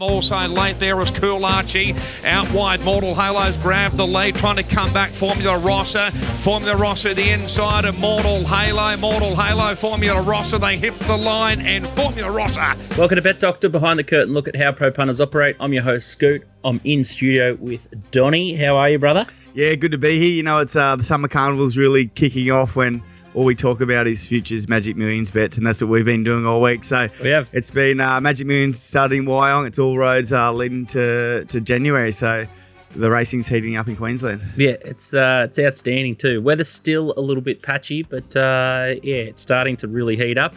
Also late there was Cool Archie. Out wide, Mortal Halo's grabbed the lead, trying to come back. Formula Rossa the inside of Mortal Halo, Formula Rossa. They hit the line, and Formula Rossa. Welcome to Bet Doctor, behind the curtain look at how pro punters operate. I'm your host, Scoot. I'm in studio with Donnie. How are you, brother? Yeah, good to be here. You know, it's the summer carnival's really kicking off when all we talk about is futures Magic Millions bets, and that's what we've been doing all week. So we have. It's been Magic Millions starting in Wyong. It's all roads leading to January. So the racing's heating up in Queensland. Yeah, it's outstanding too. Weather's still a little bit patchy, but it's starting to really heat up.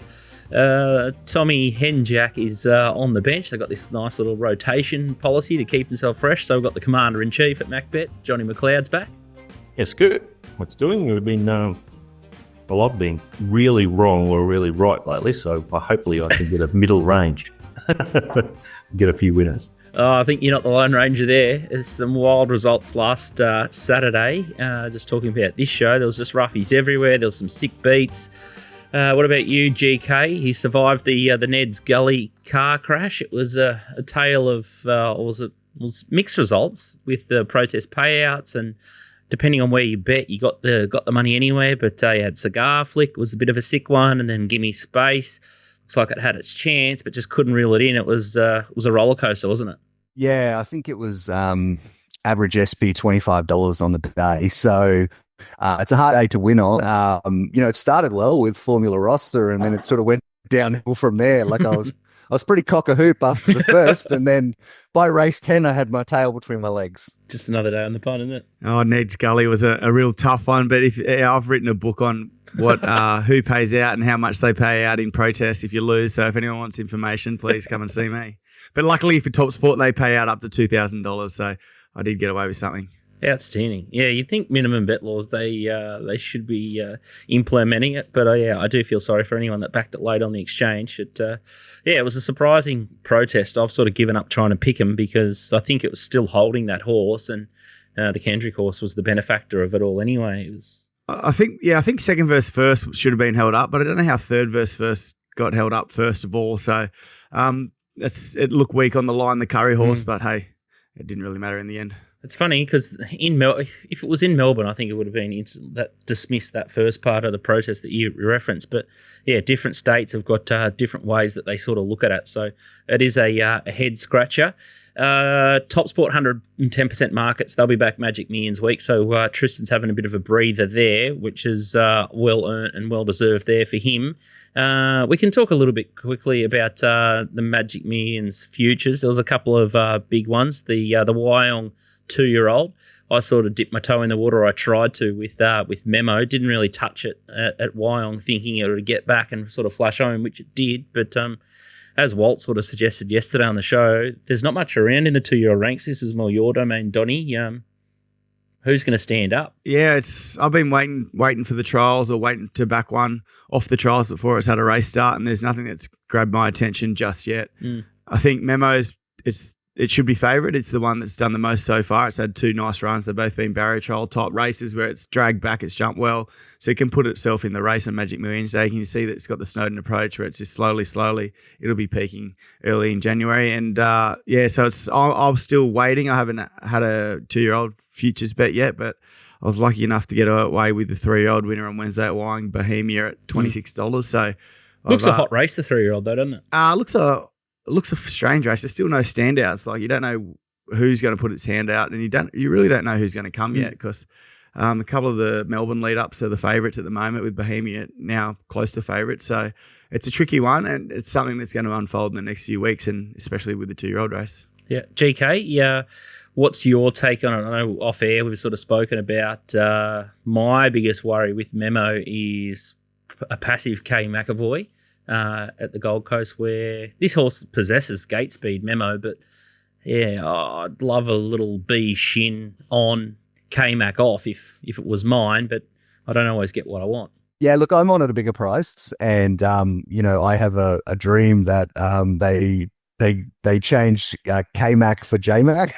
Tommy Henjack is on the bench. They've got this nice little rotation policy to keep himself fresh. So we've got the Commander-in-Chief at MacBet, Johnny McLeod's back. Yes, good. What's doing? We've been... Well, I've been really wrong or really right lately, so hopefully I can get a middle range, get a few winners. Oh, I think you're not the Lone Ranger there. There's some wild results last Saturday. Just talking about this show, there was just roughies everywhere. There was some sick beats. What about you, GK? He survived the Ned's Gully car crash. It was a tale of, was mixed results with the protest payouts, and depending on where you bet, you got the money anywhere. But you had Cigar Flick was a bit of a sick one, and then Gimme Space. Looks like it had its chance, but just couldn't reel it in. It was a roller coaster, wasn't it? Yeah, I think it was average SP $25 on the day. So it's a hard day to win on. It started well with Formula Rossa, and then it sort of went downhill from there. Like I was pretty cock a hoop after the first, and then by race 10, I had my tail between my legs. Just another day on the pond, isn't it? Oh, Ned's Gully was a real tough one, but I've written a book on what who pays out and how much they pay out in protest if you lose. So if anyone wants information, please come and see me. But luckily for TopSport, they pay out up to $2,000, so I did get away with something. Outstanding. Yeah, you'd think minimum bet laws, they should be implementing it. But I do feel sorry for anyone that backed it late on the exchange. It was a surprising protest. I've sort of given up trying to pick him because I think it was still holding that horse, and the Kendrick horse was the benefactor of it all anyway. I think second verse first should have been held up, but I don't know how third verse first got held up first of all. So it looked weak on the line, the Curry horse, but hey, it didn't really matter in the end. It's funny because if it was in Melbourne, I think it would have been dismissed that first part of the protest that you referenced. But yeah, different states have got different ways that they sort of look at it. So it is a head scratcher. TopSport 110% markets, they'll be back Magic Millions week. So Tristan's having a bit of a breather there, which is well earned and well deserved there for him. We can talk a little bit quickly about the Magic Millions futures. There was a couple of big ones. The Wyong 2-year-old, I sort of dipped my toe in the water. I tried to with Memo. Didn't really touch it at Wyong, thinking it would get back and sort of flash home, which it did. But as Walt sort of suggested yesterday on the show, there's not much around in the 2-year-old ranks. This is more your domain, Donnie. Who's going to stand up? Yeah, I've been waiting for the trials, or waiting to back one off the trials before it's had a race start, and there's nothing that's grabbed my attention just yet. I think Memo's it should be favourite. It's the one that's done the most so far. It's had 2 nice runs. They've both been barrier trial type races where it's dragged back, it's jumped well. So it can put itself in the race on Magic Millions Day. Can you see that it's got the Snowden approach where it's just slowly, it'll be peaking early in January. And so I'm still waiting. I haven't had a 2-year-old futures bet yet, but I was lucky enough to get away with the 3-year-old winner on Wednesday at Wyong, Bohemia at $26. So looks a hot race, the 3-year-old though, doesn't it? It looks a strange race. There's still no standouts. Like, you don't know who's going to put its hand out, and you really don't know who's going to come yet, because a couple of the Melbourne lead-ups are the favourites at the moment, with Bohemia now close to favourites. So it's a tricky one, and it's something that's going to unfold in the next few weeks, and especially with the 2-year-old race. Yeah, GK, what's your take on it? I know off air we've sort of spoken about my biggest worry with Memo is a passive K McAvoy at the Gold Coast, where this horse possesses gate speed, Memo, but I'd love a little B shin on, K-Mac off if it was mine, but I don't always get what I want. Yeah, look, I'm on at a bigger price, and I have a dream that they change K-Mac for J-Mac.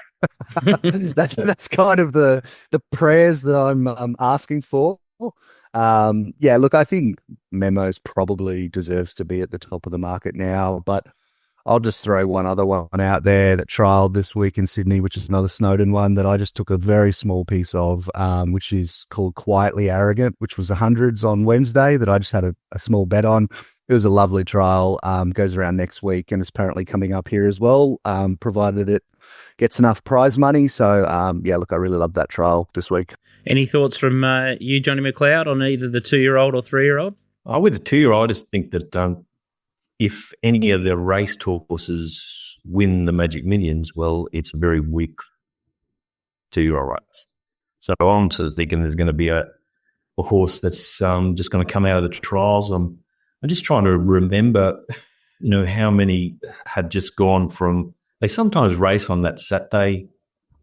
that's kind of the prayers that I'm asking for. Look, I think Memos probably deserves to be at the top of the market now, but I'll just throw one other one out there that trialled this week in Sydney, which is another Snowden one that I just took a very small piece of, which is called Quietly Arrogant, which was the hundreds on Wednesday that I just had a small bet on. It was a lovely trial, goes around next week, and it's apparently coming up here as well, provided it gets enough prize money. So, look, I really loved that trial this week. Any thoughts from you, Johnny McLeod, on either the 2-year-old or 3-year-old? With the 2-year-old, I just think that if any of the race horses win the Magic Millions, well, it's a very weak 2-year-old race. So I'm sort of thinking there's going to be a horse that's just going to come out of the trials. I'm just trying to remember, how many had just gone from. They sometimes race on that Saturday,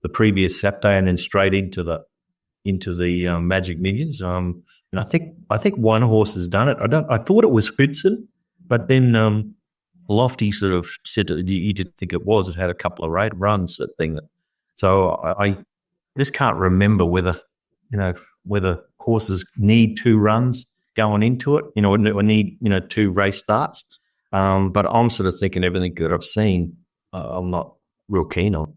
the previous Saturday, and then straight into the Magic Millions. And I think one horse has done it. I thought it was Hudson. But then Lofty sort of said he didn't think it was. It had a couple of runs, that thing. So I just can't remember whether horses need 2 runs going into it, or need 2 race starts. But I'm sort of thinking everything that I've seen, I'm not real keen on.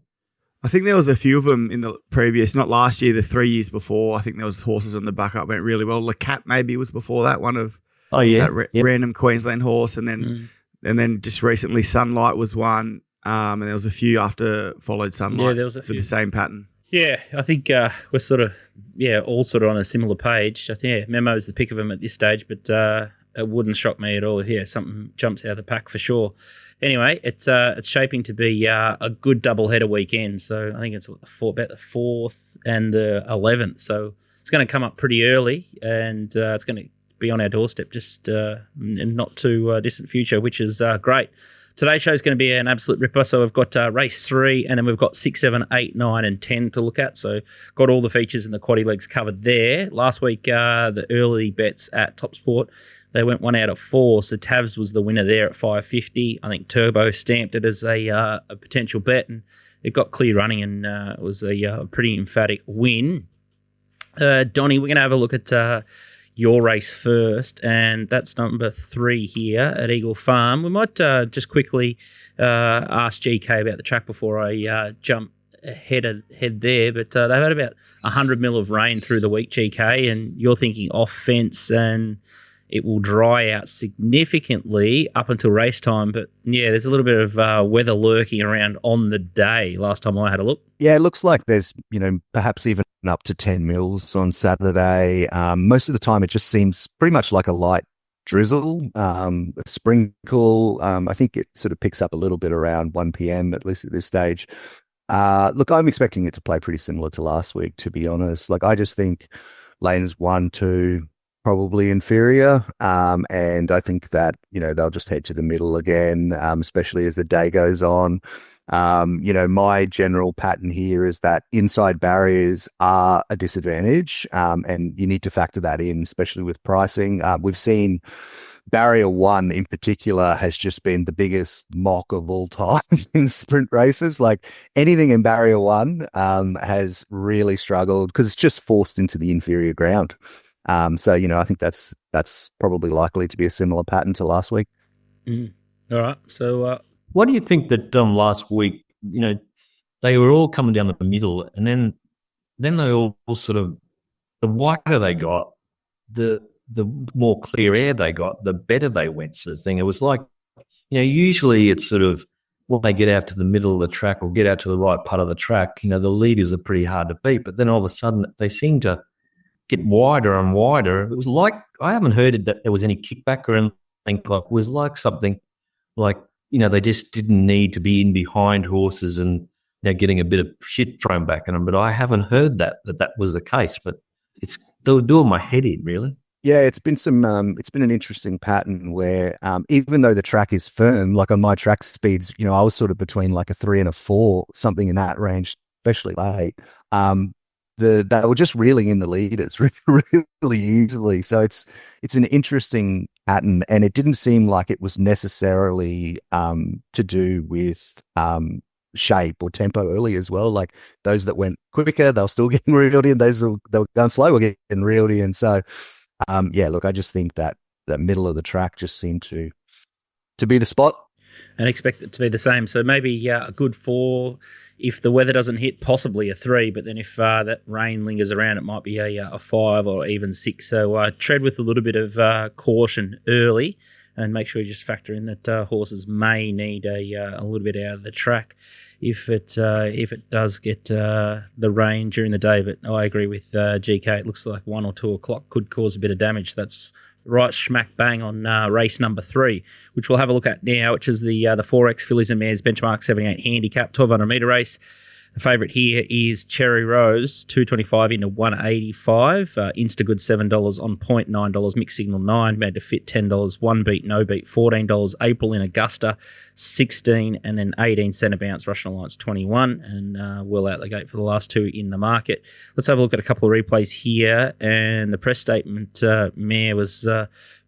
I think there was a few of them in the previous, not last year, the 3 years before. I think there was horses on the back up went really well. Le Cap maybe was before that one of. Oh yeah, that random Queensland horse, and then just recently Sunlight was one, and there was a few after followed Sunlight. Yeah, there was a few for the same pattern. Yeah, I think we're all sort of on a similar page. I think Memo's the pick of them at this stage, but it wouldn't shock me at all. Yeah, something jumps out of the pack for sure. Anyway, it's shaping to be a good doubleheader weekend. So I think it's about the 4th and the 11th. So it's going to come up pretty early, and it's going to be on our doorstep just in not too distant future, which is great. Today's show is going to be an absolute ripper. So we've got race 3, and then we've got 6, 7, 8, 9, and 10 to look at. So got all the features and the quaddie legs covered there. Last week, the early bets at TopSport, they went 1 out of 4. So Tavs was the winner there at $5.50. I think Turbo stamped it as a potential bet, and it got clear running, and it was a pretty emphatic win. Donnie, we're going to have a look at your race first, and that's number 3 here at Eagle Farm. We might just quickly ask GK about the track before I jump ahead there, but they've had about 100 mil of rain through the week, GK, and you're thinking off fence and it will dry out significantly up until race time. But yeah, there's a little bit of weather lurking around on the day last time I had a look. Yeah, it looks like there's, perhaps even up to 10 mils on Saturday. Most of the time it just seems pretty much like a light drizzle, a sprinkle. I think it sort of picks up a little bit around 1 p.m, at least at this stage. Look, I'm expecting it to play pretty similar to last week, to be honest. Like, I just think lanes 1, 2, probably inferior. And I think that, they'll just head to the middle again, especially as the day goes on. My general pattern here is that inside barriers are a disadvantage, and you need to factor that in, especially with pricing. We've seen barrier 1 in particular has just been the biggest mock of all time in sprint races. Like, anything in barrier 1 has really struggled because it's just forced into the inferior ground. So, I think that's probably likely to be a similar pattern to last week. All right. So, what do you think that last week, they were all coming down the middle, and then they all sort of, the wider they got, the more clear air they got, the better they went, sort of thing. It was like, usually it's sort of, when they get out to the middle of the track or get out to the right part of the track, the leaders are pretty hard to beat, but then all of a sudden they seem to get wider and wider. It was like, I haven't heard that there was any kickback or anything. Like, it was like something like, they just didn't need to be in behind horses and getting a bit of shit thrown back at them. But I haven't heard that was the case. But they were doing my head in, really. Yeah, it's been an interesting pattern where even though the track is firm, like on my track speeds, I was sort of between like a 3 and a 4, something in that range, especially late. They were just reeling in the leaders really easily. So it's an interesting pattern, and it didn't seem like it was necessarily to do with shape or tempo early as well. Like, those that went quicker, they were still getting reeled in. Those that were going slow were getting reeled in. So, look, I just think that the middle of the track just seemed to be the spot. and expect it to be the same. So maybe a good 4 if the weather doesn't hit, possibly a 3, but then if that rain lingers around, it might be a 5 or even 6. So tread with a little bit of caution early, and make sure you just factor in that horses may need a little bit out of the track if it does get the rain during the day. But I agree with GK. It looks like 1 or 2 o'clock could cause a bit of damage. That's right smack bang on race number 3, which we'll have a look at now, which is the 4X Fillies and Mares Benchmark 78 handicap 1200 metre race. The favourite here is Cherry Rose, 225 into 185. Instagood $7 on point, $9. Mixed Signal 9, Made to Fit $10. One Beat No Beat $14. April in Augusta $16, and then 18 Centre Bounce Russian Alliance $21, and well out the gate for the last 2 in the market. Let's have a look at a couple of replays here, and the press statement mare was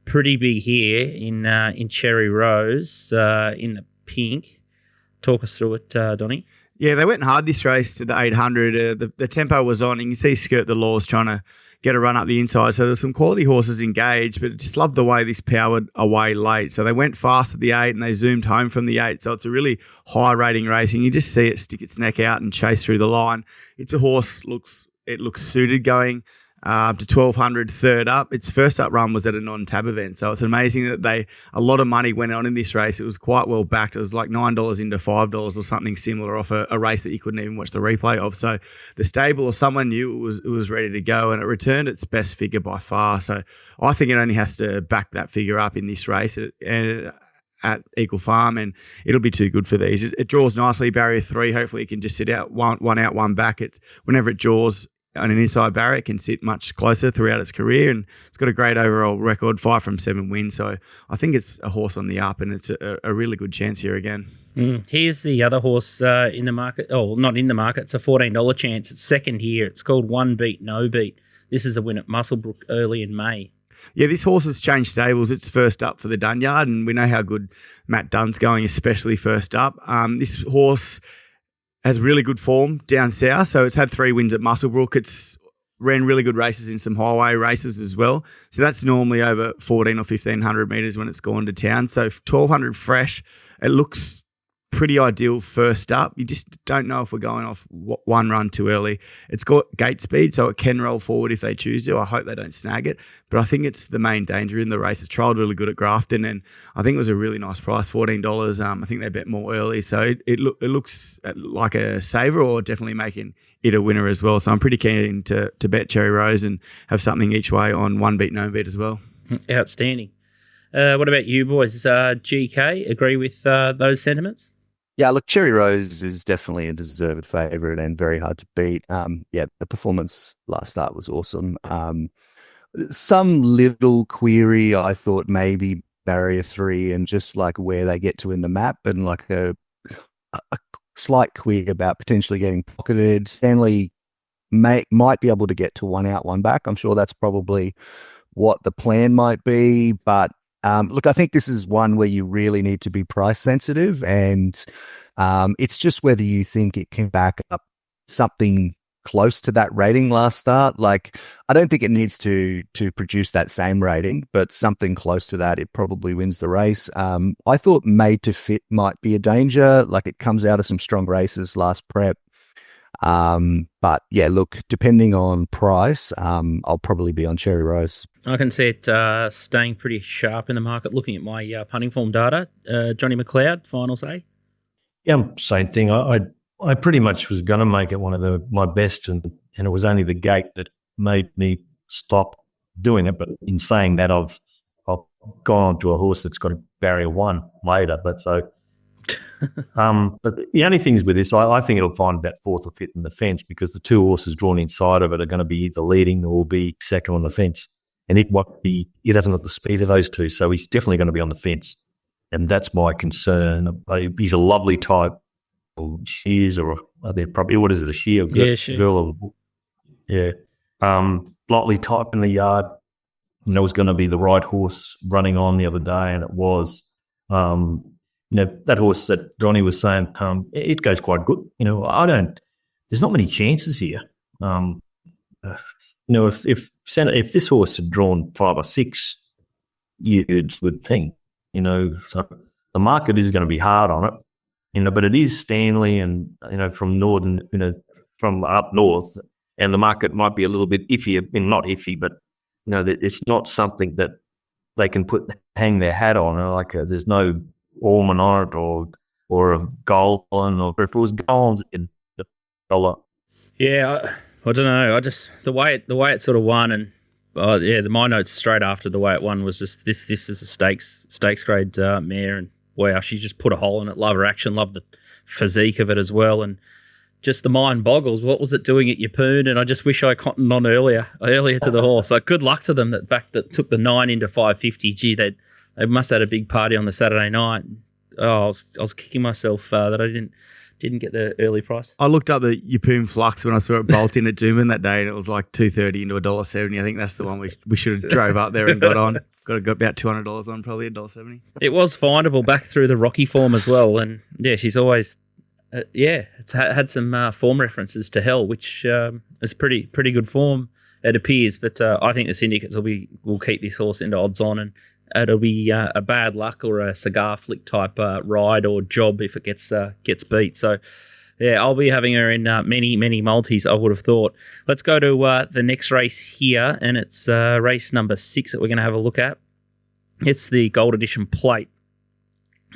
pretty big here in Cherry Rose in the pink. Talk us through it, Donnie. Yeah, they went hard this race to the 800. The tempo was on, and you see Skirt the Laws trying to get a run up the inside. So there's some quality horses engaged, but I just love the way this powered away late. So they went fast at the 8 and they zoomed home from the 8. So it's a really high rating racing. You just see it stick its neck out and chase through the line. It's a horse, looks suited going to 1200 third up. Its first up run was at a non-tab event, so it's amazing that a lot of money went on in this race. It was quite well backed. It was like $9 into $5 or something similar off a race that you couldn't even watch the replay of. So the stable or someone knew it was ready to go, and it returned its best figure by far. So I think it only has to back that figure up in this race at Eagle Farm, and it'll be too good for these. It draws nicely, barrier 3. Hopefully it can just sit out one out, one back. Whenever it draws on an inside barrier, it can sit much closer throughout its career, and it's got a great overall record, 5 from 7 wins. So I think it's a horse on the up, and it's a really good chance here again. Here's the other horse in the market. Oh, not in the market. It's a $14 chance. It's second here. It's called One Beat No Beat. This is a win at Muswellbrook early in May. Yeah, this horse has changed stables. It's first up for the Dunyard, and we know how good Matt Dunn's going, especially first up. This horse has really good form down south, so it's had 3 wins at Muswellbrook. It's ran really good races in some highway races as well. So that's normally over 14 or 1500 metres when it's gone to town. So 1200 fresh, it looks pretty ideal first up. You just don't know if we're going off one run too early. It's got gate speed, so it can roll forward if they choose to. I hope they don't snag it, but I think it's the main danger in the race. It's trialled really good at Grafton, and I think it was a really nice price, $14. I think they bet more early, so it looks like a saver, or definitely making it a winner as well. So I'm pretty keen to bet Cherry Rose and have something each way on One Beat No Beat as well. Outstanding. What about you boys? GK, agree with those sentiments? Yeah, look, Cherry Rose is definitely a deserved favourite and very hard to beat. The performance last start was awesome. Some little query, I thought maybe barrier 3 and just like where they get to in the map, and like a slight query about potentially getting pocketed. Stanley might be able to get to 1 out, 1 back. I'm sure that's probably what the plan might be, but look, I think this is one where you really need to be price sensitive, and it's just whether you think it can back up something close to that rating last start. Like, I don't think it needs to produce that same rating, but something close to that, it probably wins the race. I thought Made to Fit might be a danger. Like, it comes out of some strong races last prep. But yeah, look, depending on price, I'll probably be on Cherry Rose. I can see it staying pretty sharp in the market. Looking at my punting form data, Johnny McLeod, final say. Yeah, same thing. I pretty much was going to make it one of my best, and it was only the gate that made me stop doing it. But in saying that, I've gone on to a horse that's got a barrier 1 later. But so, but the only things with this, I think it'll find about 4th or 5th in the fence, because the 2 horses drawn inside of it are going to be either leading or be second on the fence. And it hasn't got the speed of those 2, so he's definitely going to be on the fence. And that's my concern. He's a lovely type. Shears, or are they probably, what is it, a shear? Yeah, shear. Yeah. Lightly type in the yard. And that was going to be the right horse running on the other day, and it was. That horse that Johnny was saying, it goes quite good. There's not many chances here. If this horse had drawn 5 or 6, you'd think, so the market is going to be hard on it, but it is Stanley and, from northern, from up north, and the market might be a little bit iffy, not iffy, but, that it's not something that they can hang their hat on. There's no almond on it or a gold on, or if it was gold, it'd be $1. Yeah, I don't know. I just the way it sort of won, and my notes straight after the way it won was just this is a stakes grade mare, and wow, she just put a hole in it. Love her action, love the physique of it as well, and just the mind boggles. What was it doing at Yeppoon? And I just wish I cottoned on earlier to the horse. Like, good luck to them that took the 9 into 550. Gee, they must have had a big party on the Saturday night. Oh, I was kicking myself that I didn't get the early price. I looked up the Yeppoon Flux when I saw it bolt in at Doomben that day, and it was like $2.30 into $1.70. I think that's the one we should have drove up there and got on. Got about $200 on, probably $1.70. It was findable back through the Rocky form as well, and yeah, she's always it's had some form references to hell, which is pretty good form, it appears. But I think the syndicates will keep this horse into odds on, and it'll be a bad luck or a cigar flick type ride or job if it gets beat. So, yeah, I'll be having her in many multis, I would have thought. Let's go to the next race here, and it's race number 6 that we're going to have a look at. It's the Gold Edition Plate,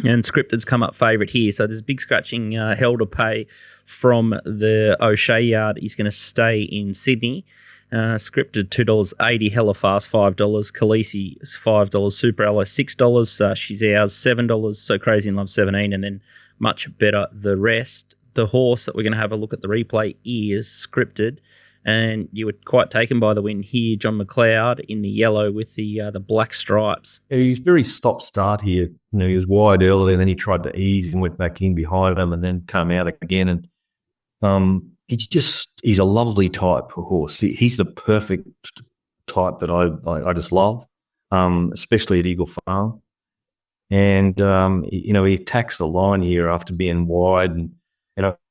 and Scripted's come up favourite here. So there's big scratching hell to pay from the O'Shea yard. He's going to stay in Sydney. Scripted $2.80, Hella Fast $5, Khaleesi $5, Super Allo $6, She's Ours $7, So Crazy in Love $17, and then Much Better the rest. The horse that we're going to have a look at the replay is Scripted, and you were quite taken by the win here, John McLeod in the yellow with the black stripes. Yeah, he's very stop-start here. He was wide early, and then he tried to ease and went back in behind him and then come out again. And he's a lovely type of horse. He's the perfect type that I just love, especially at Eagle Farm. And, he attacks the line here after being wide. And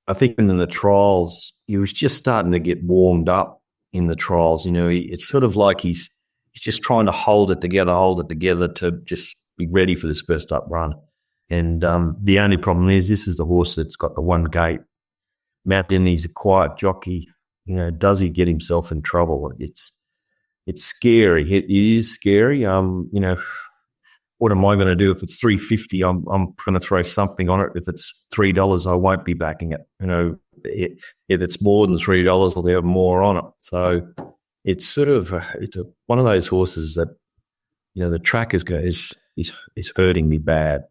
I think in the trials, he was just starting to get warmed up in the trials. It's sort of like he's just trying to hold it together to just be ready for this first up run. And the only problem is this is the horse that's got the one gate. Mountain, he's a quiet jockey. Does he get himself in trouble? It's scary. It is scary. What am I going to do if it's $3.50? I'm going to throw something on it. If it's $3, I won't be backing it. If it's more than $3, well, there more on it. So it's sort of one of those horses that the track is hurting me bad.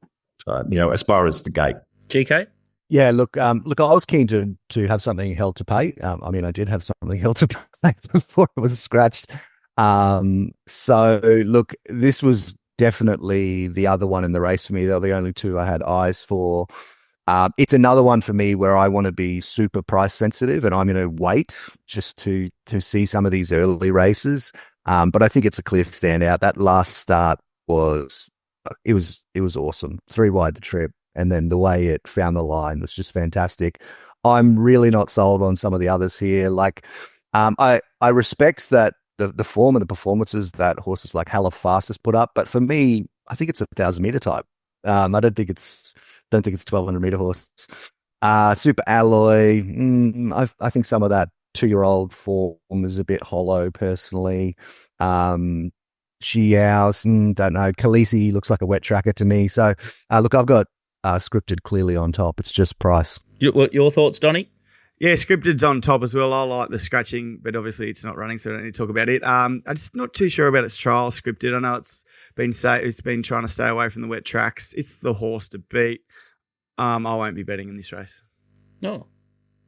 So, as far as the gate. GK. Yeah, look, I was keen to have something held to pay. I did have something held to pay before it was scratched. So look, this was definitely the other one in the race for me. They're the only two I had eyes for. It's another one for me where I want to be super price sensitive, and I'm going to wait just to see some of these early races. But I think it's a clear standout. That last start was awesome. 3 wide the trip. And then the way it found the line was just fantastic. I'm really not sold on some of the others here. Like, I respect that the form and the performances that horses like Hella Fast has put up, but for me, I think it's a 1,000-meter type. I don't think it's 1,200-meter horse. Super Alloy. I think some of that 2-year-old form is a bit hollow, personally. She Ours, don't know. Khaleesi looks like a wet tracker to me. So, look, I've got Scripted clearly on top. It's just price. Your thoughts, Donnie? Yeah, Scripted's on top as well. I like the scratching, but obviously it's not running, so I don't need to talk about it. I'm just not too sure about its trial, Scripted. I know it's been trying to stay away from the wet tracks. It's the horse to beat. I won't be betting in this race. No.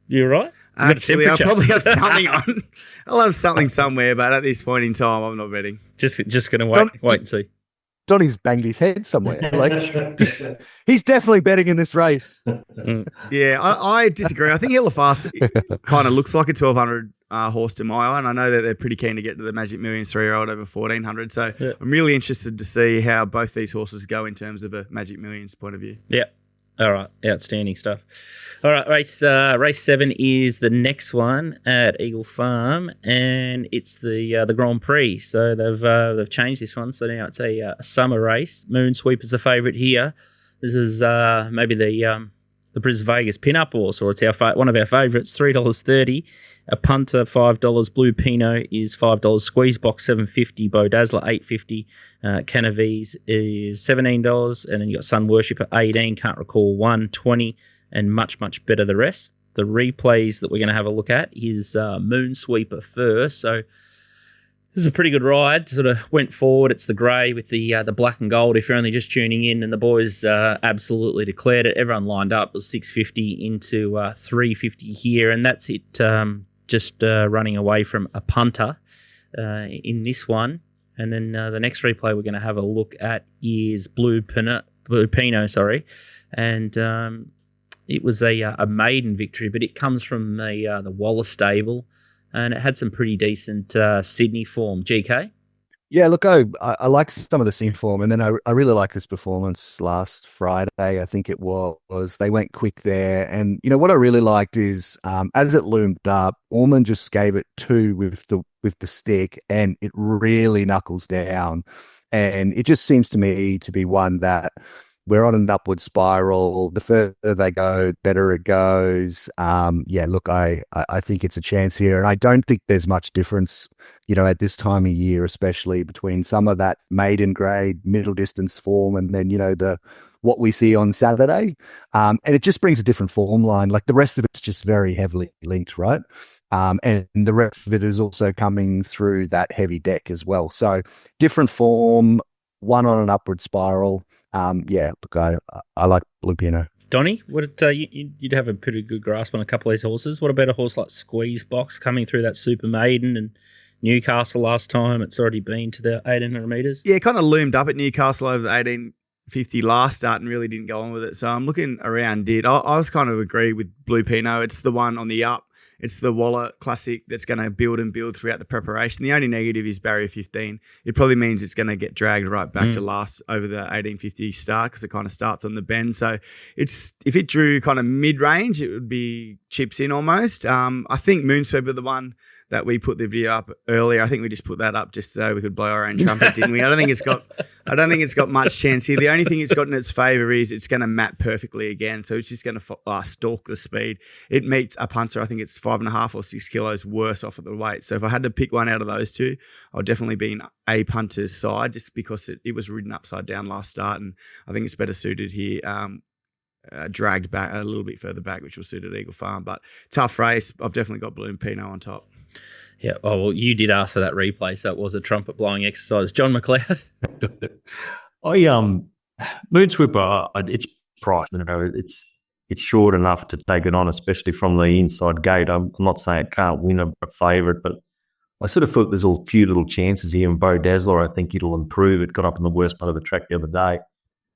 You're right. Actually, I'll probably have something on. I'll have something somewhere, but at this point in time, I'm not betting. Just going to wait and see. Donnie's banged his head somewhere. Like, he's definitely betting in this race. Yeah, I disagree. I think Hella Fast kind of looks like a 1,200 horse to my eye, and I know that they're pretty keen to get to the Magic Millions 3-year-old over 1,400. So yeah. I'm really interested to see how both these horses go in terms of a Magic Millions point of view. Yeah. All right, outstanding stuff. All right, race 7 is the next one at Eagle Farm, and it's the Grand Prix. So they've changed this one, so now it's a summer race. Moonsweeper's the favourite here. This is maybe the Brisvegas pin-up horse, or it's one of our favourites, $3.30. A punter, $5. Blue Pinot is $5. Squeeze box, $7.50. Bo Dazzler, $8.50. Canavies is $17. And then you got Sun Worshipper, $18. Can't recall, $1.20. And much, much better the rest. The replays that we're going to have a look at is Moon Sweeper first. So this is a pretty good ride. Sort of went forward. It's the grey with the black and gold if you're only just tuning in. And the boys absolutely declared it. Everyone lined up. It was $6.50 into $3.50 here. And that's it, just running away from a punter in this one. And then the next replay we're going to have a look at is Blue Pinot. And it was a maiden victory, but it comes from the Waller stable. And it had some pretty decent Sydney form. GK? Yeah, look, I like some of the Sydney form, and then I really like this performance last Friday. I think it was. They went quick there, and what I really liked is as it loomed up, Ormond just gave it 2 with the stick, and it really knuckles down. And it just seems to me to be one that we're on an upward spiral. The further they go, the better it goes. Look, I think it's a chance here. And I don't think there's much difference, at this time of year, especially between some of that maiden grade, middle distance form and then, what we see on Saturday. And it just brings a different form line. Like the rest of it's just very heavily linked, right? And the rest of it is also coming through that heavy deck as well. So different form, one on an upward spiral. Look, I like Blue Pinot. Donnie, you'd have a pretty good grasp on a couple of these horses. What about a horse like Squeeze Box coming through that Super Maiden and Newcastle last time? It's already been to the 1,800 metres. Yeah, kind of loomed up at Newcastle over the 1850 last start and really didn't go on with it. So I'm looking around it. I was kind of agree with Blue Pinot. It's the one on the up. It's the Waller Classic that's going to build and build throughout the preparation. The only negative is barrier 15. It probably means it's going to get dragged right back to last over the 1850 start because it kind of starts on the bend. So if it drew kind of mid-range, it would be chips in almost. I think Moonsweeper, the one that we put the video up earlier, I think we just put that up just so we could blow our own trumpet, didn't we? I don't think it's got much chance here. The only thing it's got in its favour is it's going to map perfectly again. So it's just going to stalk the speed. It meets a punter. I think it's 5.5 or 6 kilos worse off at the weight. So if I had to pick one out of those two, I'll definitely be in a punter's side just because it was ridden upside down last start, and I think it's better suited here. Dragged back a little bit further back, which will suit at Eagle Farm. But tough race. I've definitely got Blue Pinot on top. Yeah. Oh, well, you did ask for that replay, so it was a trumpet blowing exercise. John McLeod. Moonsweeper, it's priced. It's short enough to take it on, especially from the inside gate. I'm not saying it can't win a favourite, but I sort of thought there's a few little chances here. And Bo Dazzler, I think it'll improve. It got up in the worst part of the track the other day,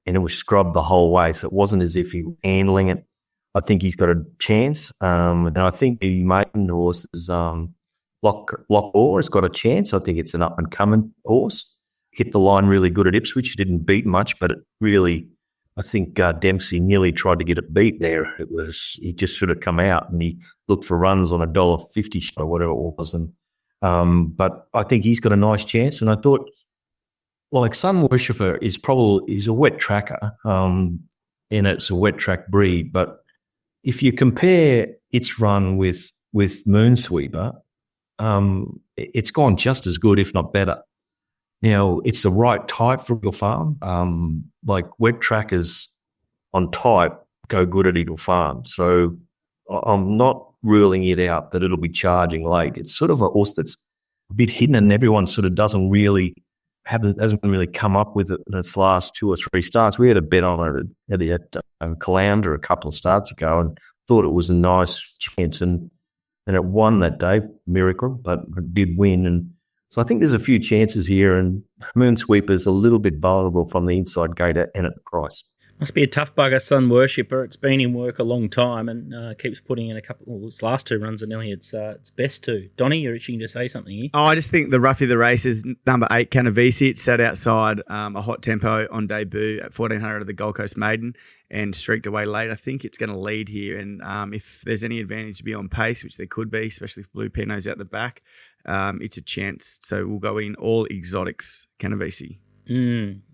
and it was scrubbed the whole way, so it wasn't as if he was handling it. I think he's got a chance. And I think the maiden horse is Lough Neagh has got a chance. I think it's an up-and-coming horse. Hit the line really good at Ipswich. Didn't beat much, but it really, I think Dempsey nearly tried to get it beat there. He just should have come out and he looked for runs on $1.50 or whatever it was. And, but I think he's got a nice chance. And I thought, like Sun Worshipper is a wet tracker, and it's a wet track breed. But if you compare its run with Moonsweeper, it's gone just as good, if not better. It's the right type for Eagle Farm. Like wet trackers on type go good at Eagle Farm. So I'm not ruling it out that it'll be charging late. It's sort of a horse that's a bit hidden and everyone sort of hasn't really come up with it in its last 2 or 3 starts. We had a bet on it at Caloundra a couple of starts ago and thought it was a nice chance and it won that day, miracle, but it did win. And so I think there's a few chances here, and Moonsweeper's a little bit vulnerable from the inside gate and at the price. Must be a tough bugger, Sun Worshipper. It's been in work a long time and keeps putting in a couple. Well, its last 2 runs are nearly its best 2. Donnie, you're itching to say something here. Oh, I just think the roughie of the race is number 8, Canavisi. It sat outside a hot tempo on debut at 1,400 of the Gold Coast Maiden and streaked away late. I think it's going to lead here, and if there's any advantage to be on pace, which there could be, especially if Blue Pinot's out the back, it's a chance. So we'll go in all exotics, Canavisi.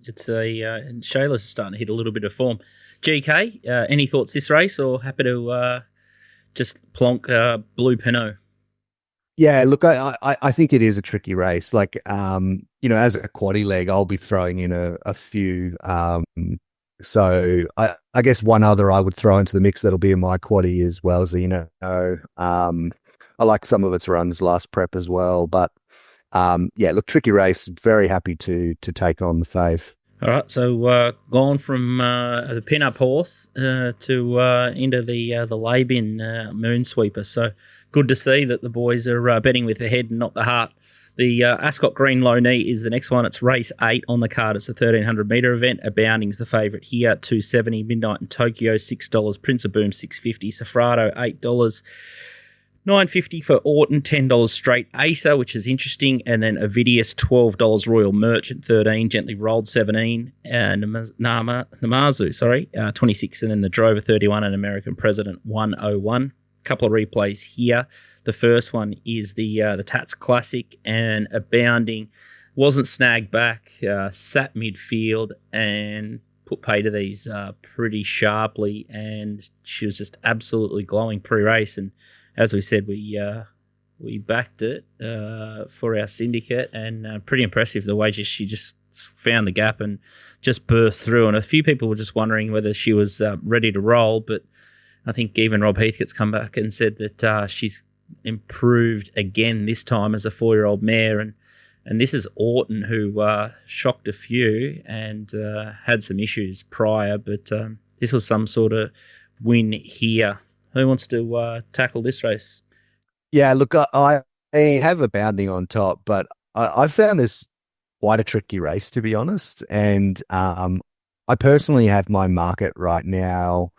It's and Shayla's starting to hit a little bit of form. GK, any thoughts this race, or happy to just plonk Blue Pinot? Yeah, look, I think it is a tricky race. Like, as a quaddie leg, I'll be throwing in a few. So I guess one other I would throw into the mix that'll be in my quaddie as well, Zeno. I like some of its runs last prep as well, but look, tricky race. Very happy to take on the fave. All right, so gone from the pin-up horse to into the lay-bin moonsweeper. So good to see that the boys are betting with the head and not the heart. The Ascot Green Lough Neagh is the next one. It's race 8 on the card. It's a 1,300-metre event. Abounding's the favourite here, $2.70. Midnight in Tokyo, $6. Prince of Boom, $6.50. Safrado, $8. $9.50 for Orton, $10 straight Acer, which is interesting, and then Avidius, $12, Royal Merchant, $13, Gently Rolled, $17, and Namazu, 26, and then the Drover, $31, and American President, $101. Couple of replays here. The first one is the Tats Classic, and Abounding wasn't snagged back, sat midfield and put pay to these pretty sharply, and she was just absolutely glowing pre-race. And as we said, we backed it for our syndicate, and pretty impressive the way she just found the gap and just burst through. And a few people were just wondering whether she was ready to roll, but I think even Rob Heathcote's come back and said that she's improved again this time as a 4-year-old mare. And this is Orton, who shocked a few and had some issues prior, but this was some sort of win here. Who wants to tackle this race? Yeah, look, I have Abounding on top, but I found this quite a tricky race, to be honest. And I personally have my market right now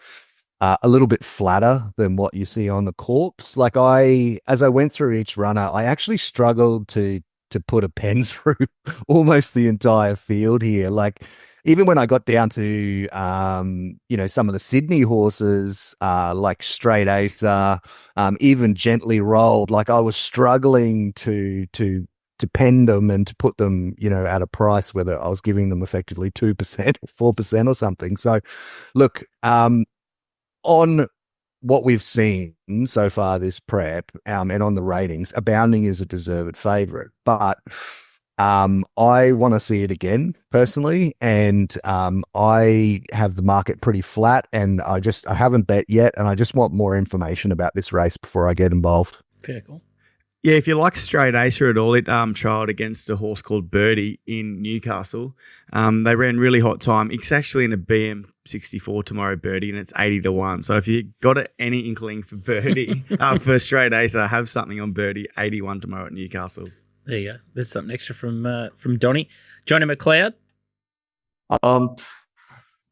a little bit flatter than what you see on the corpse. Like as I went through each runner, I actually struggled to put a pen through almost the entire field here. Like, even when I got down to, some of the Sydney horses, like Straight Acer, even Gently Rolled, like I was struggling to pen them and to put them, at a price, whether I was giving them effectively 2% or 4% or something. So look, on what we've seen so far this prep, and on the ratings, Abounding is a deserved favourite, but I want to see it again personally, and I have the market pretty flat, and I haven't bet yet, and I just want more information about this race before I get involved. Fair call. Yeah, if you like Straight Acer at all, it trialled against a horse called Birdie in Newcastle. They ran really hot time. It's actually in a BM64 tomorrow, Birdie, and it's 80-1. So if you got any inkling for Birdie, for Straight Acer, have something on Birdie, 81 tomorrow at Newcastle. There you go. There's something extra from Donny. Johnny McLeod?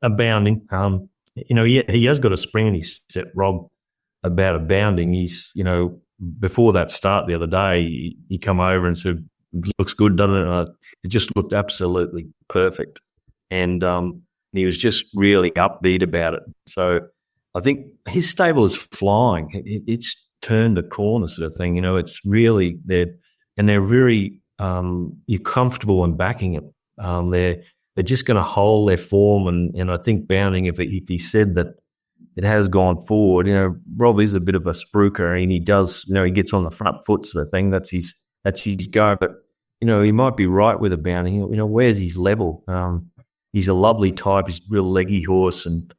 Abounding. He has got a spring in his step, Rob, about Abounding. He's, before that start the other day, he come over and said, looks good, doesn't it? It just looked absolutely perfect. And he was just really upbeat about it. So I think his stable is flying. It's turned a corner sort of thing. It's really, they're very, you're comfortable in backing it. They're just going to hold their form. And I think Bounding, if he said that it has gone forward, Rob is a bit of a spruiker, and he does, he gets on the front foot sort of thing. That's his go. But, he might be right with Abounding. Where's his level? He's a lovely type. He's a real leggy horse, and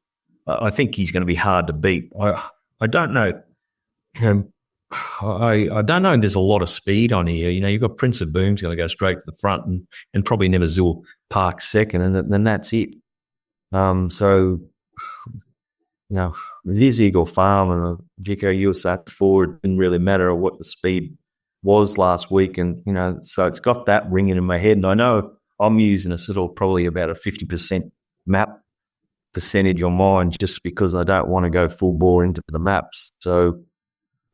I think he's going to be hard to beat. I don't know. I don't know. There's a lot of speed on here. You've got Prince of Boom's going to go straight to the front, and probably Never Zul Park second, and then that's it. It is Eagle Farm, and Vico, you sat before, it didn't really matter what the speed was last week, and so it's got that ringing in my head. And I know I'm using a sort of probably about a 50% map percentage on mine, just because I don't want to go full bore into the maps. So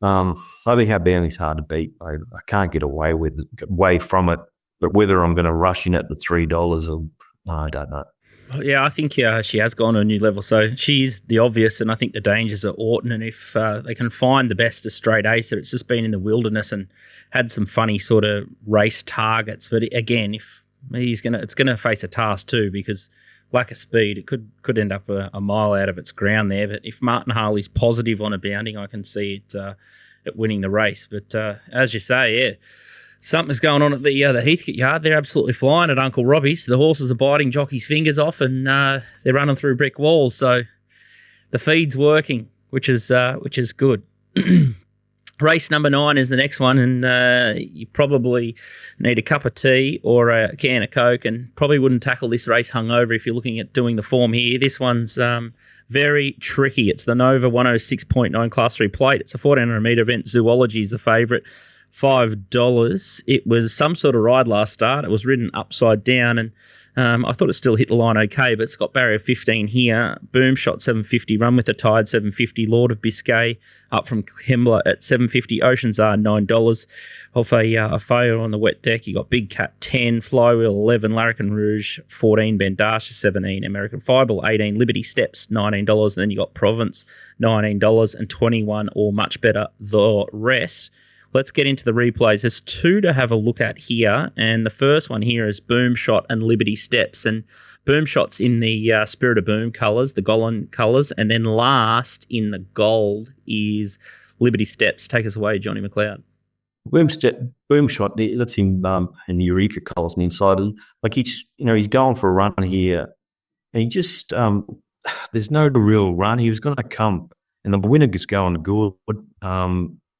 I think Abounding's hard to beat. I can't get away from it. But whether I'm going to rush in at the $3, I don't know. Yeah, I think she has gone to a new level. So she's the obvious, and I think the dangers are Orton. And if they can find the best of Straight Acer, it's just been in the wilderness and had some funny sort of race targets. But again, if it's gonna face a task too, because lack of speed, it could end up a mile out of its ground there. But if Martin Harley's positive on a bounding, I can see it winning the race. But as you say, yeah, something's going on at the Heathcote yard. They're absolutely flying at Uncle Robbie's. The horses are biting jockeys' fingers off, and they're running through brick walls. So the feed's working, which is good. Race number 9 is the next one, and you probably need a cup of tea or a can of Coke, and probably wouldn't tackle this race hungover if you're looking at doing the form here. This one's very tricky. It's the Nova 106.9 Class 3 plate. It's a 1,400 metre event. Zoology is the favourite, $5. It was some sort of ride last start. It was ridden upside down, and I thought it still hit the line okay, but it's got barrier 15 here. Boom Shot $7.50, Run with the Tide $7.50, Lord of Biscay up from Kembla at $7.50, Oceans are $9. Off a failure on the wet deck, you got Big Cat $10, Flywheel $11, Larrikin Rouge $14, Bandasha $17, American Fireball $18, Liberty Steps $19, and then you got Province $19 and $21, or much better the rest. Let's get into the replays. There's 2 to have a look at here, and the first one here is Boom Shot and Liberty Steps. And Boom Shot's in the Spirit of Boom colours, the Golan colours, and then last in the gold is Liberty Steps. Take us away, Johnny McLeod. Boom Shot, that's him in the Eureka colours on the inside. Like he's going for a run here, and he just there's no real run. He was going to come, and the winner is going good.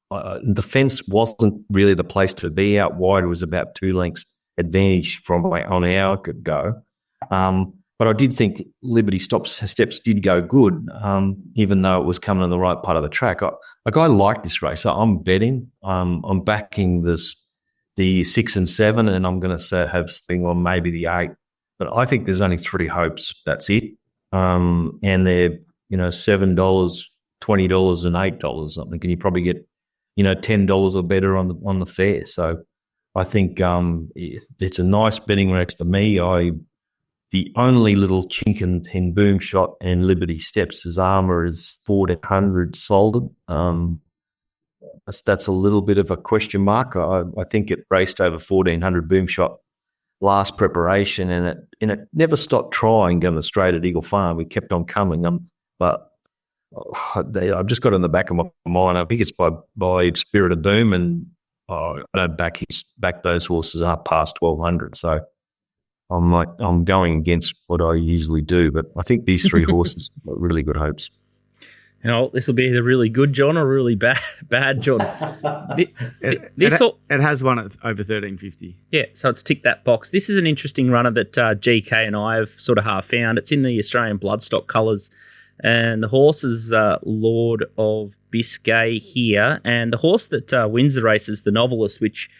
The fence wasn't really the place to be. Out wide, it was about 2 lengths advantage from on our could go. But I did think Liberty Steps did go good, even though it was coming in the right part of the track. I like this race. So I'm betting. I'm backing the 6 and 7, and I'm going to have something on maybe the 8. But I think there's only 3 hopes. That's it. And they're $7, $20, and $8 something. And you probably get $10 or better on the fair. So I think it's a nice betting race for me. The only little chink in Boom Shot and Liberty Steps, his armour is 1,400 sold. That's a little bit of a question mark. I think it raced over 1,400 Boom Shot last preparation, and it never stopped trying going straight at Eagle Farm. We kept on coming, but I've just got in the back of my mind. I think it's by Spirit of Boom, and I don't back those horses up past 1,200. So I'm going against what I usually do, but I think these 3 horses are really good hopes. This will be either really good John or really bad John. It has one at over 1,350. Yeah, so it's ticked that box. This is an interesting runner that GK and I have sort of half found. It's in the Australian bloodstock colours. And the horse is Lord of Biscay here. And the horse that wins the race is the Novelist, which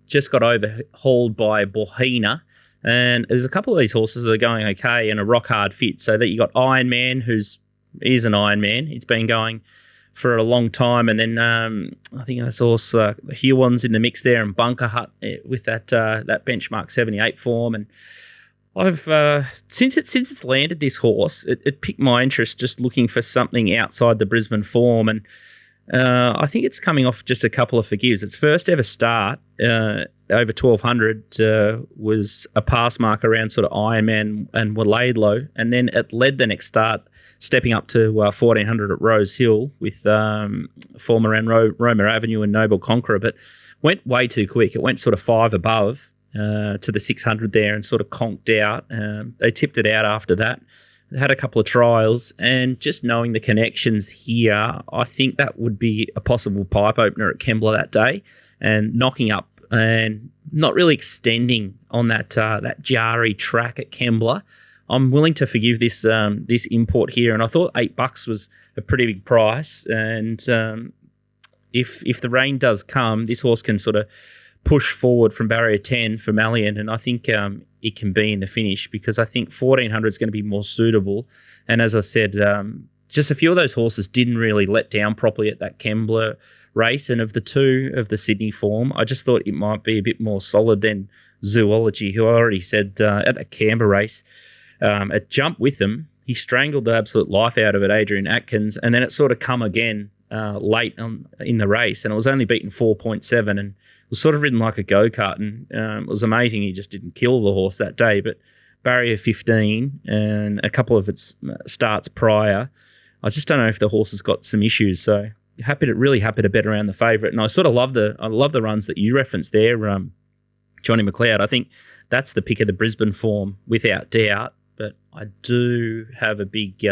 just got overhauled by Bohina. And there's a couple of these horses that are going okay and a rock hard fit. So that you got Iron Man, is an Iron Man. It's been going for a long time. And then I think I saw Huon's in the mix there, and Bunker Hut with that benchmark 78 form. And I've since it's landed this horse, it piqued my interest just looking for something outside the Brisbane form, and I think it's coming off just a couple of forgives. Its first ever start over 1,200 was a pass mark around sort of Ironman and Laidlow, and then it led the next start, stepping up to 1,400 at Rose Hill with former and Roma Avenue and Noble Conqueror, but went way too quick. It went sort of 5 above. To the 600 there and sort of conked out. They tipped it out after that. They had a couple of trials, and just knowing the connections here, I think that would be a possible pipe opener at Kembla that day, and knocking up and not really extending on that jarry track at Kembla. I'm willing to forgive this import here, and I thought $8 was a pretty big price. And if the rain does come, this horse can sort of push forward from barrier 10 for Malian, and I think it can be in the finish, because I think 1,400 is going to be more suitable. And as I said, just a few of those horses didn't really let down properly at that Kembla race, and of the 2 of the Sydney form, I just thought it might be a bit more solid than Zoology, who I already said at that Canberra race, it jumped with them. He strangled the absolute life out of it, Adrian Atkins, and then it sort of come again late in the race, and it was only beaten 4.7, and it was sort of ridden like a go-kart, and it was amazing he just didn't kill the horse that day. But barrier 15 and a couple of its starts prior, I just don't know if the horse has got some issues. So really happy to bet around the favourite, and I sort of love the runs that you referenced there, Johnny McLeod. I think that's the pick of the Brisbane form without doubt. But I do have a big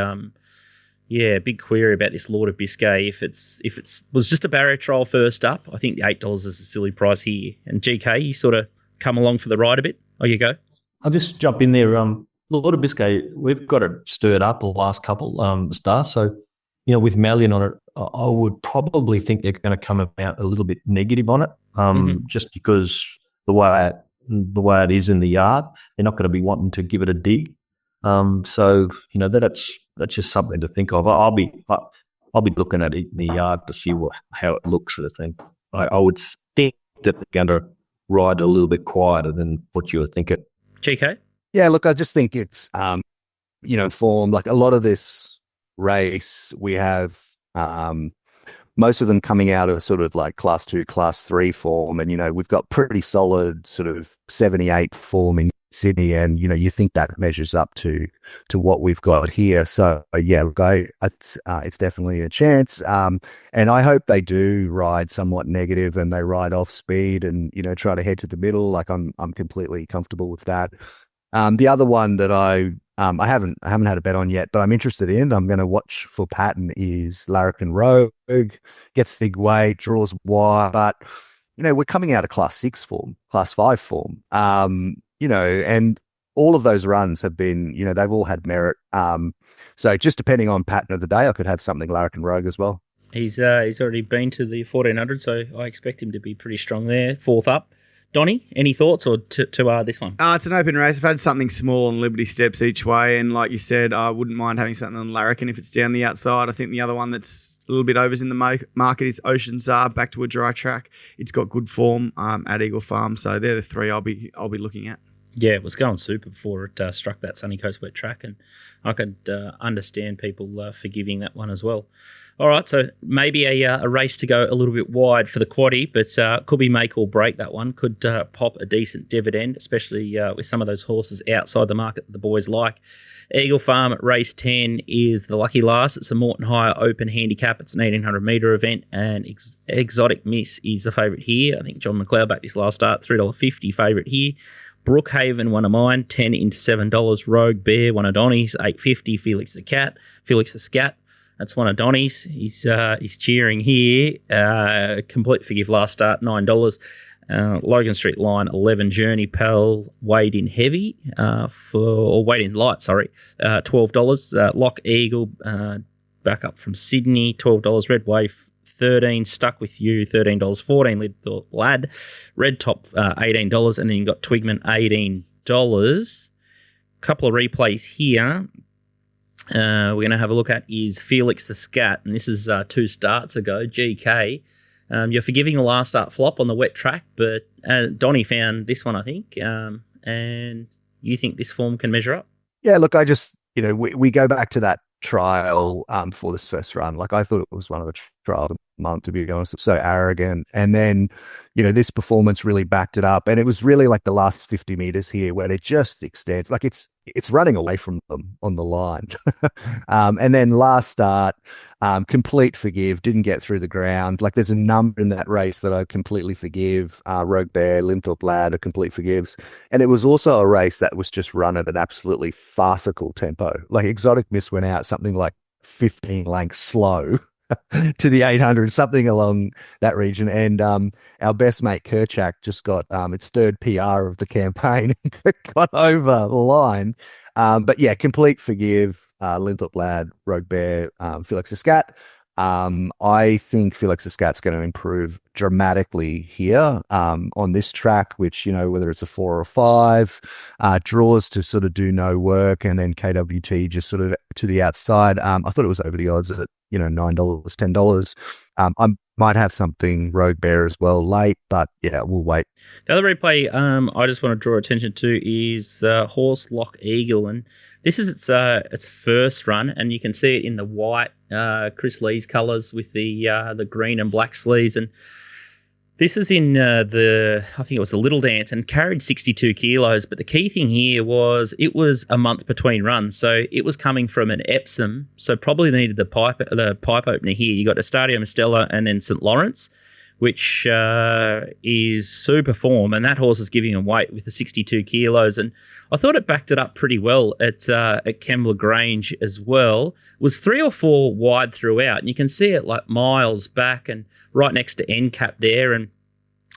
big query about this Lord of Biscay. If it was just a barrier trial first up, I think the $8 is a silly price here. And GK, you sort of come along for the ride a bit. Oh, you go. I'll just jump in there. Lord of Biscay, we've got it stirred up the last couple starts. So, with Mallion on it, I would probably think they're going to come out a little bit negative on it, just because the way it is in the yard, they're not going to be wanting to give it a dig. So that's just something to think of. I'll be looking at it in the yard to see how it looks, sort of thing. I would think that they're going to ride a little bit quieter than what you were thinking. GK? Yeah, look, I just think it's, form. Like a lot of this race, we have most of them coming out of sort of like class 2, class 3 form. And, we've got pretty solid sort of 78 form in Sydney. And, you think that measures up to what we've got here. So, yeah, look, it's definitely a chance. And I hope they do ride somewhat negative and they ride off speed and, try to head to the middle. Like I'm completely comfortable with that. The other one that I haven't had a bet on yet, but I'm interested in, I'm going to watch for pattern, is Larrikin Rogue. Gets big weight, draws wide, but, we're coming out of class 6 form, class 5 form, and all of those runs have been, they've all had merit. So just depending on pattern of the day, I could have something Larrikin Rogue as well. He's already been to the 1400, so I expect him to be pretty strong there. Fourth up. Donnie, any thoughts or to this one? It's an open race. I've had something small on Liberty Steps each way, and like you said, I wouldn't mind having something on Larrikin if it's down the outside. I think the other one that's a little bit overs in the market is Ocean Czar, back to a dry track. It's got good form at Eagle Farm, so they're the three I'll be looking at. Yeah, it was going super before it struck that Sunny Coast wet track, and I could understand people forgiving that one as well. All right, so maybe a race to go a little bit wide for the quaddie, but could be make or break that one. Could pop a decent dividend, especially with some of those horses outside the market that the boys like. Eagle Farm at race 10 is the lucky last. It's a Moreton Hire Open handicap. It's an 1,800-metre event, and Exotic Miss is the favourite here. I think John McLeod backed this last start, $3.50 favourite here. Brookhaven, one of mine, 10 into $7. Rogue Bear, one of Donnie's, $8.50. Felix the Scat, that's one of Donnie's. He's cheering here. Complete forgive last start, $9. Logan Street Line, 11. Journey Pal, weighed in heavy weighed in light, $12. Lock Eagle, back up from Sydney, $12. Red Wave, 13. Stuck With You, $13. 14. Little Lad. Red Top, $18. And then you've got Twigman, $18. Couple of replays here. We're going to have a look at is Felix the Scat, and this is 2 starts ago. GK, you're forgiving the last start flop on the wet track, but Donnie found this one, I think, and you think this form can measure up? Yeah, look, I just, we go back to that trial for this first run. Like, I thought it was one of the trials of the month, to be honest. It's so arrogant. And then, this performance really backed it up. And it was really like the last 50 meters here where it just extends. Like, it's running away from them on the line. And then last start, complete forgive, didn't get through the ground. Like, there's a number in that race that I completely forgive. Rogue Bear, Linthorpe Lad, a complete forgives. And it was also a race that was just run at an absolutely farcical tempo. Like, Exotic Miss went out something like 15 lengths slow to the 800, something along that region. And our best mate Kerchak just got its third PR of the campaign and got over the line. But yeah, complete forgive, Linthorpe Lad, Rogue Bear, Felix the Scat. I think Felix the Scat's going to improve dramatically here on this track, which, whether it's a 4 or 5, draws to sort of do no work, and then KWT just sort of to the outside. I thought it was over the odds at, $9, $10. I might have something Rogue Bear as well late, but yeah, we'll wait. The other replay I just want to draw attention to is horse Lock Eagle, and this is its first run, and you can see it in the white Chris Lee's colours with the green and black sleeves. And this is in I think it was the Little Dance, and carried 62 kilos. But the key thing here was it was a month between runs. So it was coming from an Epsom, so probably needed the pipe opener here. You got Estadio Mistella and then St. Lawrence, which is super form, and that horse is giving him weight with the 62 kilos. And I thought it backed it up pretty well at Kembla Grange as well. It was 3 or 4 wide throughout, and you can see it like miles back and right next to NCAP there. And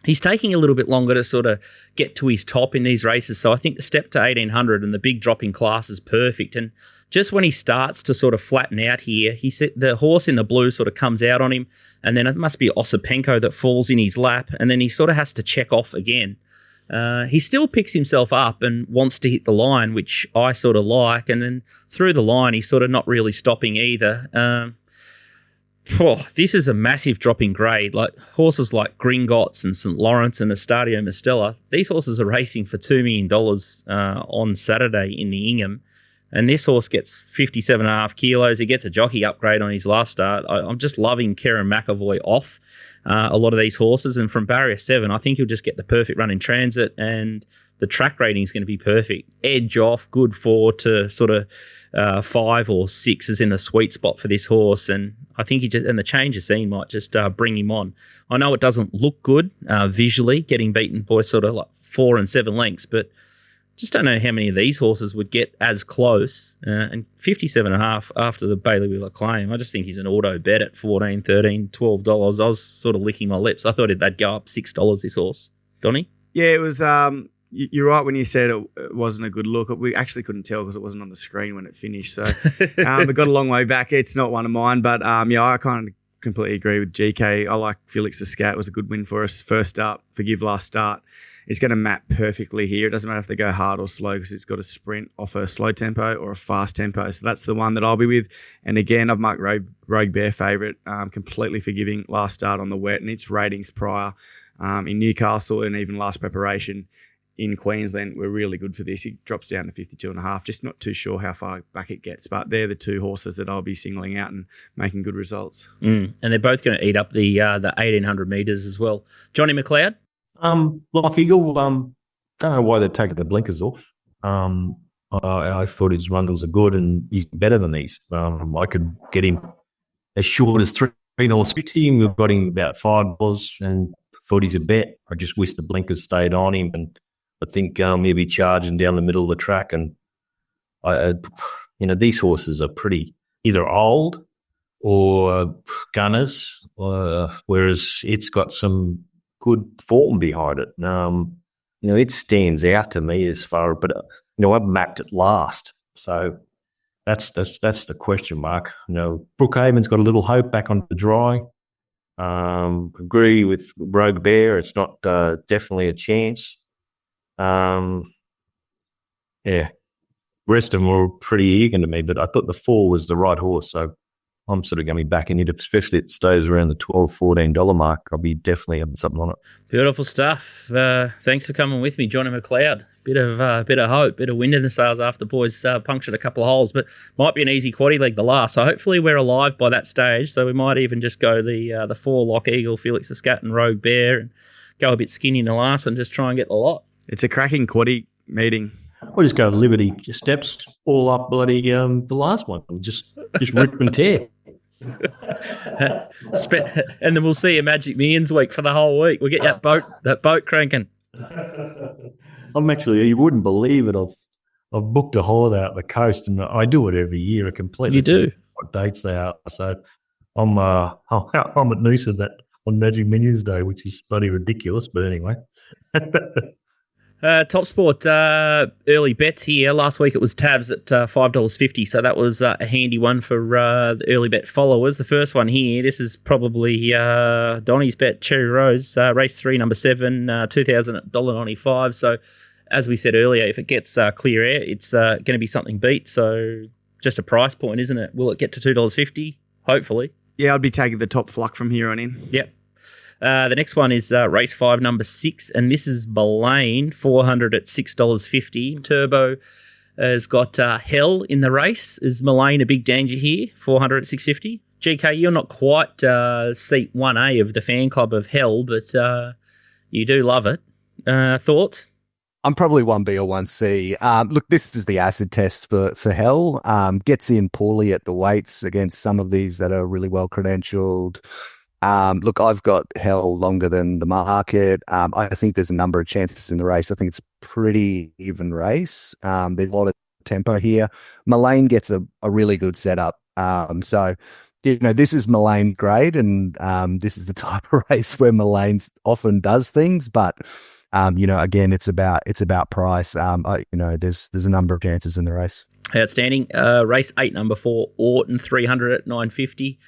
he's taking a little bit longer to sort of get to his top in these races. So I think the step to 1800 and the big drop in class is perfect. And just when he starts to sort of flatten out here, the horse in the blue sort of comes out on him, and then it must be Osipenko that falls in his lap, and then he sort of has to check off again. He still picks himself up and wants to hit the line, which I sort of like, and then through the line he's sort of not really stopping either. This is a massive drop in grade. Like horses like Gringotts and St. Lawrence and Estadio Mistella, these horses are racing for $2 million on Saturday in the Ingham. And this horse gets 57.5 kilos. He gets a jockey upgrade on his last start. I'm just loving Kerrin McAvoy off a lot of these horses. And from barrier 7, I think he'll just get the perfect run in transit, and the track rating is going to be perfect. Edge off, good 4 to sort of 5 or 6 is in the sweet spot for this horse. And I think and the change of scene might just bring him on. I know it doesn't look good visually, getting beaten by sort of like 4 and 7 lengths, but just don't know how many of these horses would get as close. And 57.5 after the Bailey Wheeler claim, I just think he's an auto bet at $14, $13, $12. I was sort of licking my lips. I thought they'd go up $6, this horse. Donnie? Yeah, it was. You're right when you said it wasn't a good look. We actually couldn't tell because it wasn't on the screen when it finished. So it got a long way back. It's not one of mine, but I kind of completely agree with GK. I like Felix the Scat. It was a good win for us. First up, forgive last start. It's going to map perfectly here. It doesn't matter if they go hard or slow because it's got a sprint off a slow tempo or a fast tempo. So that's the one that I'll be with. And again, I've marked Rogue Bear favourite, completely forgiving last start on the wet, and its ratings prior in Newcastle and even last preparation in Queensland were really good for this. It drops down to 52.5. Just not too sure how far back it gets, but they're the 2 horses that I'll be singling out and making good results. And they're both going to eat up the 1,800 metres as well. Johnny McLeod? Well, I figure, don't know why they're taking the blinkers off. I thought his runs are good and he's better than these. I could get him as short as $3.50. We've got him about $5 and thought he's a bet. I just wish the blinkers stayed on him, and I think he'll be charging down the middle of the track. And these horses are pretty either old or gunners, whereas it's got some good form behind it. It stands out to me as far, but I've mapped it last, so that's the question mark. Brookhaven's got a little hope back on the dry. Agree with Rogue Bear. It's not definitely a chance. Rest of them were pretty eager to me, but I thought the 4 was the right horse, so I'm sort of going to be backing it, especially if it stays around the $12, $14 mark. I'll be definitely having something on it. Beautiful stuff. Thanks for coming with me, Johnny McLeod. Bit of hope, bit of wind in the sails after the boys punctured a couple of holes, but might be an easy quaddie leg the last. So hopefully we're alive by that stage. So we might even just go the 4 Lock Eagle, Felix the Scat, and Rogue Bear, and go a bit skinny in the last and just try and get the lot. It's a cracking quaddie meeting. We'll just go Liberty steps all up bloody the last one. Just rip and tear. And then we'll see a Magic Millions week for the whole week. We'll get that boat cranking. You wouldn't believe it. I've booked a holiday out the coast, and I do it every year. I completely You do? forget what dates they are. So I'm at Noosa that on Magic Millions Day, which is bloody ridiculous. But anyway. TopSport early bets here. Last week it was tabs at $5.50, so that was a handy one for the early bet followers. The first one here, this is probably Donnie's bet, Cherry Rose, race 3, number 7, $2,000.95. So as we said earlier, if it gets clear air, it's going to be something beat. So just a price point, isn't it? Will it get to $2.50? Hopefully. Yeah, I'd be taking the top fluck from here on in. Yep. The next one is race 5, number 6, and this is Mullane, 400 at $6.50. Turbo has got Hell in the race. Is Mullane a big danger here? 400 at $6.50. GK, you're not quite seat 1A of the fan club of Hell, but you do love it. Thoughts? I'm probably 1B or 1C. Look, this is the acid test for Hell. Gets in poorly at the weights against some of these that are really well credentialed. Look, I've got Hell longer than the market. I think there's a number of chances in the race. I think it's a pretty even race. There's a lot of tempo here. Mullane gets a really good setup. So, this is Mullane grade, and this is the type of race where Mullane often does things, but again, it's about price. There's a number of chances in the race. Outstanding. Race 8, number 4, Orton, 300 at 950.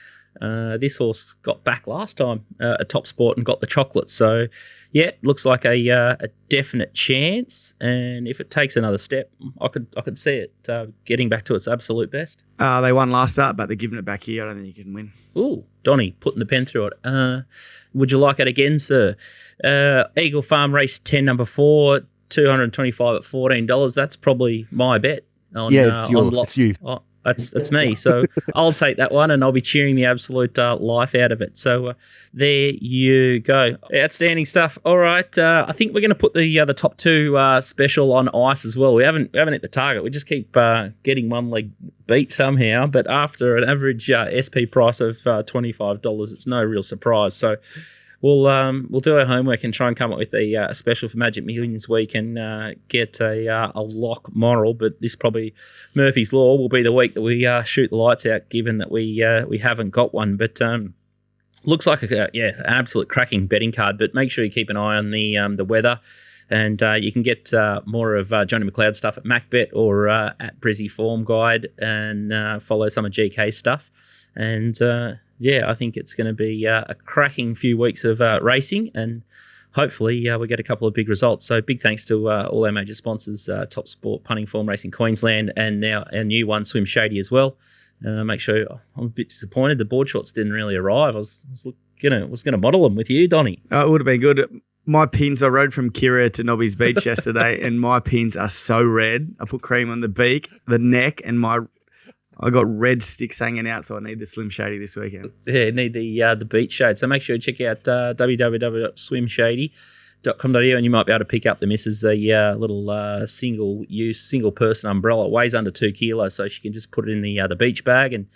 This horse got back last time at TopSport and got the chocolate. So, yeah, looks like a definite chance. And if it takes another step, I could see it getting back to its absolute best. They won last start, but they're giving it back here. I don't think you can win. Ooh, Donnie, putting the pen through it. Would you like it again, sir? Eagle Farm Race 10, number 4, $225 at $14. That's probably my bet. It's you. That's me. So I'll take that one, and I'll be cheering the absolute life out of it. So there you go. Outstanding stuff. All right. I think we're going to put the top 2 special on ice as well. We haven't hit the target. We just keep getting one leg beat somehow. But after an average SP price of $25, it's no real surprise. So we'll do our homework and try and come up with a special for Magic Millions week and get a lock moral. But this probably, Murphy's Law, will be the week that we shoot the lights out, given that we haven't got one. But looks like an absolute cracking betting card. But make sure you keep an eye on the weather. And you can get more of Johnny McLeod stuff at MacBet or at Brizzy Form Guide, and follow some of GK's stuff. And I think it's going to be a cracking few weeks of racing, and hopefully we get a couple of big results. So big thanks to all our major sponsors, TopSport, Punting Form Racing Queensland, and now our new one, Swim Shady as well. Make sure, I'm a bit disappointed the board shots didn't really arrive. I was going to model them with you, Donnie. It would have been good. My pins, I rode from Kira to Nobby's Beach yesterday, and my pins are so red. I put cream on the beak, the neck, and I got red sticks hanging out, so I need the Slim Shady this weekend. Yeah, need the beach shade. So make sure you check out www.swimshady.com.au, and you might be able to pick up the missus a little single person umbrella. It weighs under 2 kilos, so she can just put it in the beach bag, and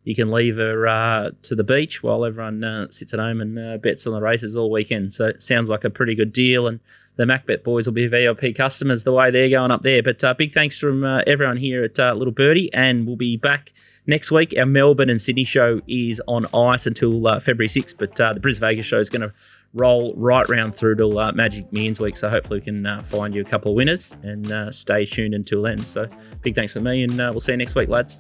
you can leave her to the beach while everyone sits at home and bets on the races all weekend. So it sounds like a pretty good deal, and the MacBet boys will be VIP customers the way they're going up there. But big thanks from everyone here at Little Birdie, and we'll be back next week. Our Melbourne and Sydney show is on ice until February 6th, but the Brisvegas show is going to roll right round through till Magic Millions week, so hopefully we can find you a couple of winners, and stay tuned until then. So big thanks from me, and we'll see you next week, lads.